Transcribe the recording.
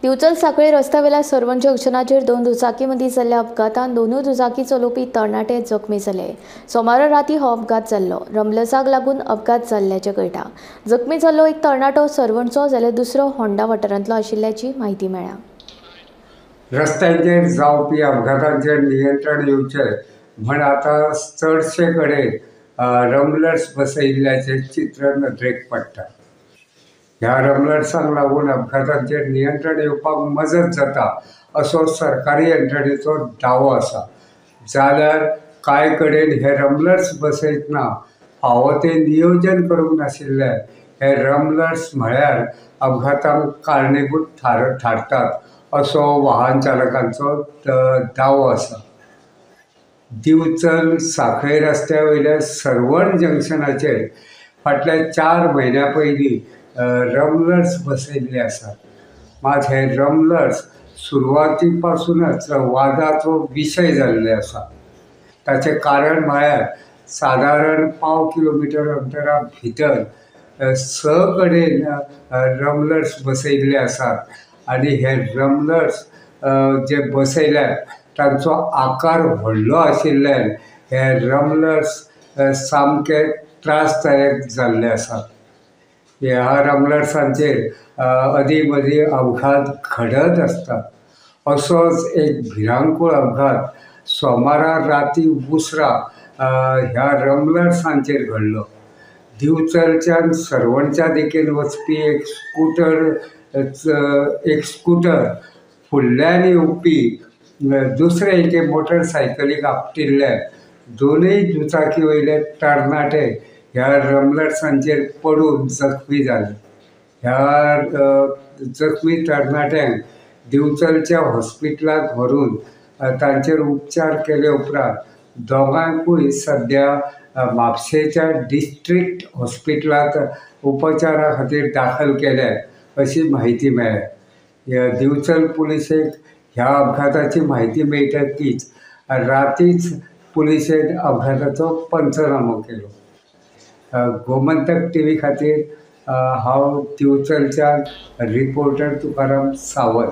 दिवचल सांखळी रस्त्यावेल्या सर्वण जंक्शनाचेर दोन दुचाकी मदीं जाल्ल्या अपघातांत दोनूय दुचाकी चलोवपी तरणाटे जखमी जाले। सोमारा रातीं हो अपघात जाल्लो। रमलसाक लागून अपघात जाल्ल्याचें कळटा। जखमी जाल्लो एक तरणाटो सर्वणचो जाल्यार दुसरो होंडा वाठारांतलो आशिल्ल्याची म्हायती मेळ्ळा। रस्त्यांचेर जावपी अपघातांचेर नियंत्रण येवचें म्हण आतां चडशे कडेन रमलर्स बसयिल्ल्याचें चित्र नदरेक पडटा। ह्या रमलर्सांक लागून अपघातांचेर नियंत्रण येवपाक मजत जाता असो सरकारी यंत्रणेचो दावो आसा। जाल्यार कांय कडेन हे रमलर्स बसयतना फावो तें नियोजन करूंक नाशिल्ल्यान हे रमलर्स म्हळ्यार अपघातांक कारणीभूत थारतात असो वाहन चालकांचो दावो आसा। दिवचल सांखळी रस्त्या वयल्या सर्वण जंक्शनाचेर फाटल्या 4 म्हयन्यां पयलीं रमलर्स बसयल्ले आसात। मात हे रमलर्स सुरवाती पासूनच वादाचो विशय जाल्ले आसा। ताचें कारण म्हळ्यार सादारण 1/2 किलोमीटर अंतरा भितर 6 कडेन रमलर्स बसयल्ले आसात आनी हे रमलर्स जे बसयल्यात तांचो आकार व्हडलो आशिल्ल्यान हे रमलर्स सामके त्रासदायक जाल्ले आसात। ह्या रमलर्सांचेर अदीं मदीं अपघात घडत आसतात। असोच एक भिरांकूळ अपघात सोमारा रातीं उसरा ह्या रमलर्सांचेर घडलो। दिवचलच्यान सर्वणच्या दिकेन वचपी एक स्कूटर फुडल्यान येवपी दुसरे एके मोटरसायकलीक आपटिल्ल्यान दोनूय दुचाकी वयले तरणाटे ह्या रमलर्सांचेर पडून जखमी जाले। ह्या जखमी तरणाट्यांक दिवचलच्या हॉस्पिटलांत व्हरून तांचेर उपचार केले उपरांत दोगांयकूय सद्या म्हापशेच्या डिस्ट्रिक्ट हॉस्पिटलांत उपचारा खातीर दाखल केल्यात अशी म्हायती मेळ्ळ्या। दिवचल पुलिसेक ह्या अपघाताची म्हायती मेळटकीच रातींच पुलिसेन अपघाताचो पंचनामो केलो। गोमंतक टीव्ही खातीर हांव दिवचलच्यान रिपोर्टर तुकाराम सावंत।